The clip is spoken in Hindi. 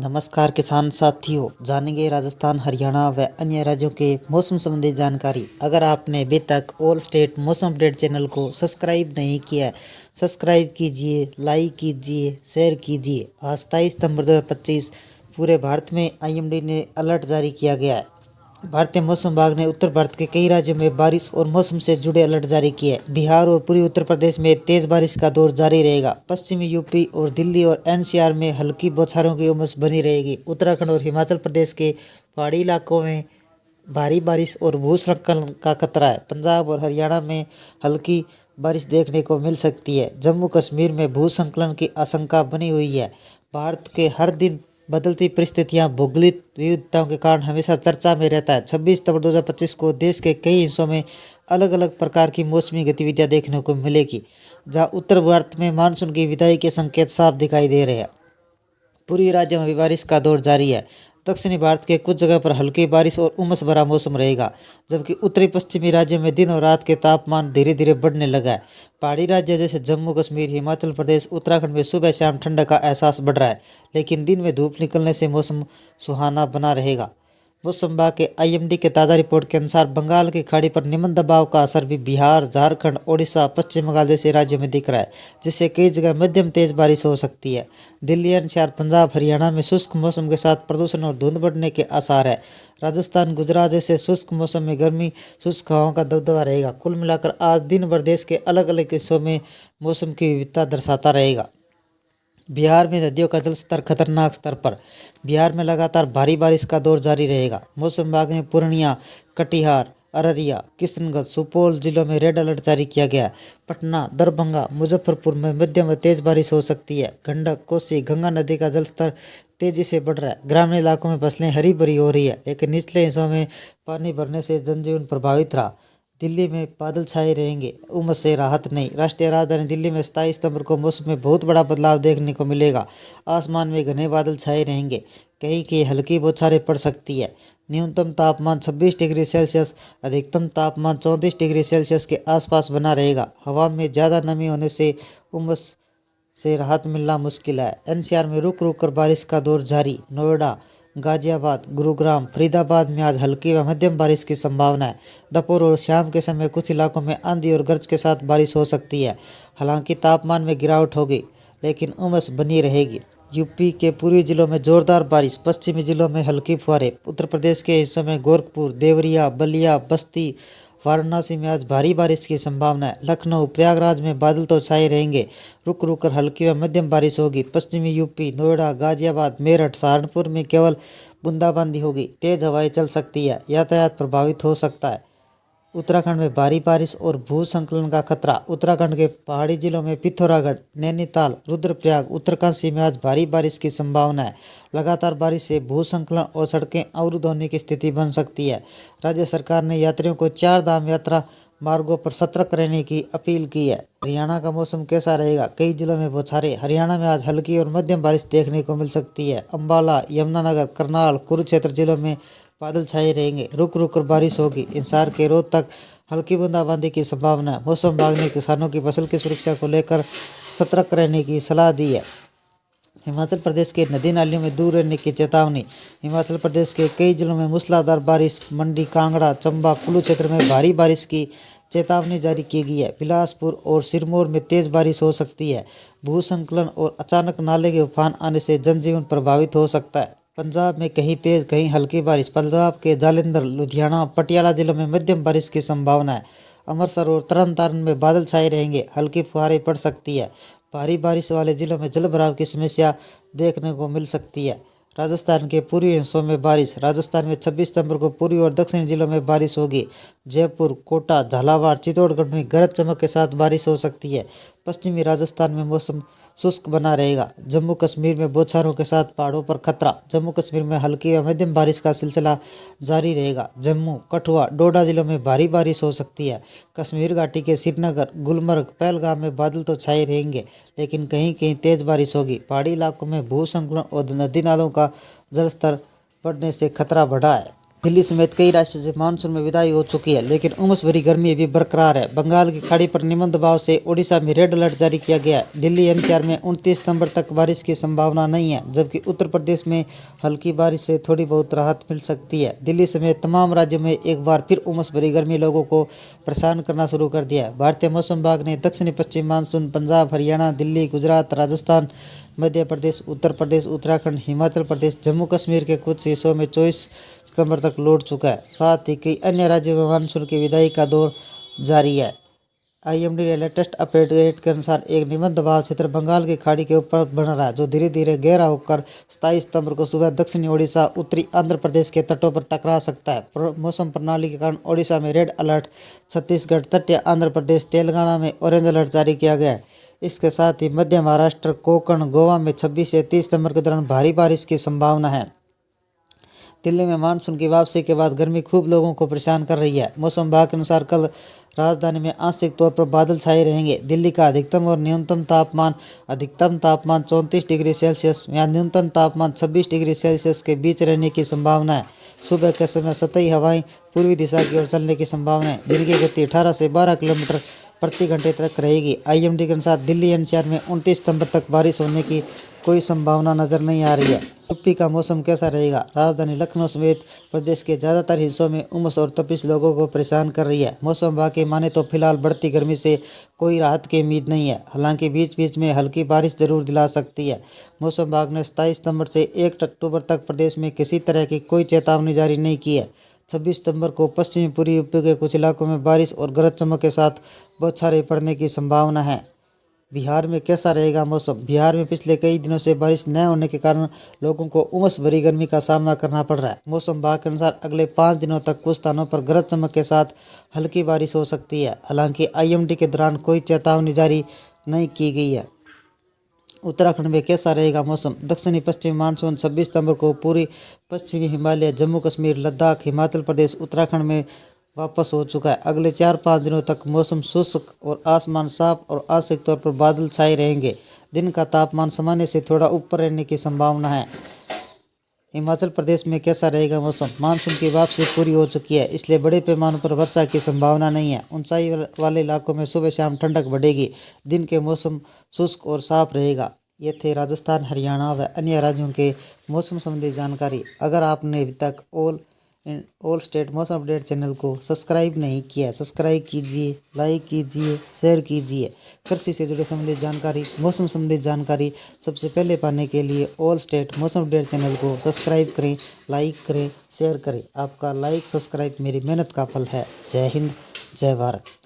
नमस्कार किसान साथियों, जानेंगे राजस्थान, हरियाणा व अन्य राज्यों के मौसम संबंधी जानकारी। अगर आपने अभी तक ऑल स्टेट मौसम अपडेट चैनल को सब्सक्राइब नहीं किया है, सब्सक्राइब कीजिए, लाइक कीजिए, शेयर कीजिए। आज 23 सितंबर 2025 पूरे भारत में आईएमडी ने अलर्ट जारी किया गया है। भारतीय मौसम विभाग ने उत्तर भारत के कई राज्यों में बारिश और मौसम से जुड़े अलर्ट जारी किए हैं। बिहार और पूर्वी उत्तर प्रदेश में तेज बारिश का दौर जारी रहेगा। पश्चिमी यूपी और दिल्ली और एनसीआर में हल्की बौछारों की उमस बनी रहेगी। उत्तराखंड और हिमाचल प्रदेश के पहाड़ी इलाकों में भारी बारिश और भूस्खलन का खतरा है। पंजाब और हरियाणा में हल्की बारिश देखने को मिल सकती है। जम्मू कश्मीर में भूस्खलन की आशंका बनी हुई है। भारत के हर दिन बदलती परिस्थितियां भौगोलिक विविधताओं के कारण हमेशा चर्चा में रहता है। 26 सितंबर 2025 को देश के कई हिस्सों में अलग अलग प्रकार की मौसमी गतिविधियां देखने को मिलेगी, जहां उत्तर भारत में मानसून की विदाई के संकेत साफ दिखाई दे रहे हैं। पूर्वी राज्यों में भी बारिश का दौर जारी है। दक्षिणी भारत के कुछ जगह पर हल्की बारिश और उमस भरा मौसम रहेगा, जबकि उत्तरी पश्चिमी राज्यों में दिन और रात के तापमान धीरे धीरे बढ़ने लगा है। पहाड़ी राज्य जैसे जम्मू कश्मीर, हिमाचल प्रदेश, उत्तराखंड में सुबह शाम ठंडक का एहसास बढ़ रहा है, लेकिन दिन में धूप निकलने से मौसम सुहाना बना रहेगा। मौसम विभाग के आईएमडी के ताज़ा रिपोर्ट के अनुसार बंगाल की खाड़ी पर निम्न दबाव का असर भी बिहार, झारखंड, ओडिशा, पश्चिम बंगाल जैसे राज्यों में दिख रहा है, जिससे कई जगह मध्यम तेज बारिश हो सकती है। दिल्ली, एनसीआर, पंजाब, हरियाणा में शुष्क मौसम के साथ प्रदूषण और धुंध बढ़ने के आसार है। राजस्थान, गुजरात जैसे शुष्क मौसम में गर्मी शुष्क हवाओं का दबदबा रहेगा। कुल मिलाकर आज दिन भर देश के अलग अलग हिस्सों में मौसम की विविधता दर्शाता रहेगा। बिहार में नदियों का जलस्तर खतरनाक स्तर पर। बिहार में लगातार भारी बारिश का दौर जारी रहेगा। मौसम विभाग ने पूर्णिया, कटिहार, अररिया, किशनगंज, सुपौल जिलों में रेड अलर्ट जारी किया गया है। पटना, दरभंगा, मुजफ्फरपुर में मध्यम व तेज बारिश हो सकती है। गंडक, कोसी, गंगा नदी का जलस्तर तेजी से बढ़ रहा है। ग्रामीण इलाकों में फसलें हरी भरी हो रही है, लेकिन निचले हिस्सों में पानी भरने से जनजीवन प्रभावित रहा। दिल्ली में बादल छाए रहेंगे, उमस से राहत नहीं। राष्ट्रीय राजधानी दिल्ली में 27 सितंबर को मौसम में बहुत बड़ा बदलाव देखने को मिलेगा। आसमान में घने बादल छाए रहेंगे, कहीं कहीं हल्की बौछारें पड़ सकती है। न्यूनतम तापमान 26 डिग्री सेल्सियस, अधिकतम तापमान 34 डिग्री सेल्सियस के आसपास बना रहेगा। हवा में ज़्यादा नमी होने से उमस से राहत मिलना मुश्किल है। एनसीआर में रुक रुक कर बारिश का दौर जारी। नोएडा, गाजियाबाद, गुरुग्राम, फरीदाबाद में आज हल्की व मध्यम बारिश की संभावना है। दोपहर और शाम के समय कुछ इलाकों में आंधी और गरज के साथ बारिश हो सकती है। हालांकि तापमान में गिरावट होगी, लेकिन उमस बनी रहेगी। यूपी के पूर्वी जिलों में जोरदार बारिश, पश्चिमी जिलों में हल्की फुहारें। उत्तर प्रदेश के हिस्सों में गोरखपुर, देवरिया, बलिया, बस्ती, वाराणसी में आज भारी बारिश की संभावना है। लखनऊ, प्रयागराज में बादल तो छाए रहेंगे, रुक रुक कर हल्की व मध्यम बारिश होगी। पश्चिमी यूपी, नोएडा, गाजियाबाद, मेरठ, सहारनपुर में केवल बूंदाबांदी होगी। तेज हवाएं चल सकती है, यातायात प्रभावित हो सकता है। उत्तराखंड में भारी बारिश और भूस्खलन का खतरा। उत्तराखंड के पहाड़ी जिलों में पिथौरागढ़, नैनीताल, रुद्रप्रयाग, उत्तरकाशी में आज भारी बारिश की संभावना है। लगातार बारिश से भूस्खलन और सड़कें अवरुद्ध होने की स्थिति बन सकती है। राज्य सरकार ने यात्रियों को 4 धाम यात्रा मार्गों पर सतर्क रहने की अपील की है। हरियाणा का मौसम कैसा रहेगा? कई जिलों में बौछारें। हरियाणा में आज हल्की और मध्यम बारिश देखने को मिल सकती है। अंबाला, यमुनानगर, करनाल, कुरुक्षेत्र जिलों में बादल छाए रहेंगे, रुक रुक कर बारिश होगी। हिसार के रोहतक तक हल्की बूंदाबांदी की संभावना है। मौसम विभाग ने किसानों की फसल की सुरक्षा को लेकर सतर्क रहने की सलाह दी है। हिमाचल प्रदेश के नदी नालियों में दूर रहने की चेतावनी। हिमाचल प्रदेश के कई जिलों में मूसलाधार बारिश। मंडी, कांगड़ा, चंबा, कुल्लू क्षेत्र में भारी बारिश की चेतावनी जारी की गई है। बिलासपुर और सिरमौर में तेज बारिश हो सकती है। भूस्खलन और अचानक नाले के उफान आने से जनजीवन प्रभावित हो सकता है। पंजाब में कहीं तेज कहीं हल्की बारिश। पंजाब के जालंधर, लुधियाना, पटियाला जिलों में मध्यम बारिश की संभावना है। अमृतसर और तरन तारण में बादल छाए रहेंगे, हल्की फुहारें पड़ सकती है। भारी बारिश वाले जिलों में जलभराव की समस्या देखने को मिल सकती है। राजस्थान के पूर्वी हिस्सों में बारिश। राजस्थान में 26 सितंबर को पूर्वी और दक्षिणी जिलों में बारिश होगी। जयपुर, कोटा, झालावाड़, चित्तौड़गढ़ में गरज चमक के साथ बारिश हो सकती है। पश्चिमी राजस्थान में मौसम शुष्क बना रहेगा। जम्मू कश्मीर में बौछारों के साथ पहाड़ों पर खतरा। जम्मू कश्मीर में हल्की व मध्यम बारिश का सिलसिला जारी रहेगा। जम्मू, कठुआ, डोडा जिलों में भारी बारिश हो सकती है। कश्मीर घाटी के श्रीनगर, गुलमर्ग, पहलगाम में बादल तो छाए रहेंगे, लेकिन कहीं कहीं तेज बारिश होगी। पहाड़ी इलाकों में भूस्खलन और नदी नालों का जलस्तर बढ़ने से खतरा बढ़ा है। दिल्ली समेत कई राज्यों से मानसून में विदाई हो चुकी है, लेकिन उमस भरी गर्मी अभी बरकरार है। बंगाल की खाड़ी पर निम्न दबाव से ओडिशा में रेड अलर्ट जारी किया गया है। दिल्ली एनसीआर में 29 सितंबर तक बारिश की संभावना नहीं है, जबकि उत्तर प्रदेश में हल्की बारिश से थोड़ी बहुत राहत मिल सकती है। दिल्ली समेत तमाम राज्यों में एक बार फिर उमस भरी गर्मी लोगों को परेशान करना शुरू कर दिया है। भारतीय मौसम विभाग ने दक्षिणी पश्चिम मानसून पंजाब, हरियाणा, दिल्ली, गुजरात, राजस्थान, मध्य प्रदेश, उत्तर प्रदेश, उत्तराखंड, हिमाचल प्रदेश, जम्मू कश्मीर के कुछ हिस्सों में 24 सितंबर तक लौट चुका है। साथ ही कई अन्य राज्यों में मानसून की विदाई का दौर जारी है। आईएमडी के लेटेस्ट अपडेट के अनुसार एक निम्न दबाव क्षेत्र बंगाल की खाड़ी के ऊपर बन रहा है, जो धीरे धीरे गहरा होकर 27 सितंबर को सुबह दक्षिणी ओडिशा, उत्तरी आंध्र प्रदेश के तटों पर टकरा सकता है। मौसम प्रणाली के कारण ओडिशा में रेड अलर्ट, छत्तीसगढ़, तटीय आंध्र प्रदेश, तेलंगाना में ऑरेंज अलर्ट जारी किया गया है। इसके साथ ही मध्य महाराष्ट्र, कोंकण, गोवा में 26 से 30 सितंबर के दौरान भारी बारिश की संभावना है। दिल्ली में मानसून की वापसी के बाद गर्मी खूब लोगों को परेशान कर रही है। मौसम विभाग के अनुसार कल राजधानी में आंशिक तौर पर बादल छाए रहेंगे। दिल्ली का अधिकतम और न्यूनतम तापमान 34 डिग्री सेल्सियस या न्यूनतम तापमान 26 डिग्री सेल्सियस के बीच रहने की संभावना है। सुबह के समय सतही हवाएं पूर्वी दिशा की ओर चलने की संभावना है। दिन की गति 18 से 12 किलोमीटर प्रति घंटे तक रहेगी। आईएमडी के अनुसार दिल्ली एनसीआर में 29 सितंबर तक बारिश होने की कोई संभावना नजर नहीं आ रही है। यूपी का मौसम कैसा रहेगा? राजधानी लखनऊ समेत प्रदेश के ज़्यादातर हिस्सों में उमस और तपिश लोगों को परेशान कर रही है। मौसम विभाग के माने तो फिलहाल बढ़ती गर्मी से कोई राहत की उम्मीद नहीं है, हालांकि बीच बीच में हल्की बारिश जरूर दिला सकती है। मौसम विभाग ने 27 सितंबर से 1 अक्टूबर तक प्रदेश में किसी तरह की कोई चेतावनी जारी नहीं की है। 26 सितंबर को पश्चिमी पूर्वी यूपी के कुछ इलाकों में बारिश और गरज चमक के साथ बौछारें पड़ने की संभावना है। बिहार में कैसा रहेगा मौसम? बिहार में पिछले कई दिनों से बारिश न होने के कारण लोगों को उमस भरी गर्मी का सामना करना पड़ रहा है। मौसम विभाग के अनुसार अगले 5 दिनों तक कुछ स्थानों पर गरज चमक के साथ हल्की बारिश हो सकती है। हालांकि आईएमडी के दौरान कोई चेतावनी जारी नहीं की गई है। उत्तराखंड में कैसा रहेगा मौसम? दक्षिणी पश्चिमी मानसून 26 सितंबर को पूरी पश्चिमी हिमालय, जम्मू कश्मीर, लद्दाख, हिमाचल प्रदेश, उत्तराखंड में वापस हो चुका है। अगले 4-5 दिनों तक मौसम शुष्क और आसमान साफ और आंशिक तौर पर बादल छाए रहेंगे। दिन का तापमान सामान्य से थोड़ा ऊपर रहने की संभावना है। हिमाचल प्रदेश में कैसा रहेगा मौसम? मानसून की वापसी पूरी हो चुकी है, इसलिए बड़े पैमाने पर वर्षा की संभावना नहीं है। ऊंचाई वाले इलाकों में सुबह शाम ठंडक बढ़ेगी। दिन के मौसम शुष्क और साफ रहेगा। ये थे राजस्थान, हरियाणा व अन्य राज्यों के मौसम संबंधी जानकारी। अगर आपने अभी तक ऑल स्टेट मौसम अपडेट चैनल को सब्सक्राइब नहीं किया, सब्सक्राइब कीजिए, लाइक कीजिए, शेयर कीजिए। कृषि से जुड़े संबंधित जानकारी, मौसम संबंधित जानकारी सबसे पहले पाने के लिए ऑल स्टेट मौसम अपडेट चैनल को सब्सक्राइब करें, लाइक करें, शेयर करें। आपका लाइक सब्सक्राइब मेरी मेहनत का फल है। जय हिंद, जय भारत।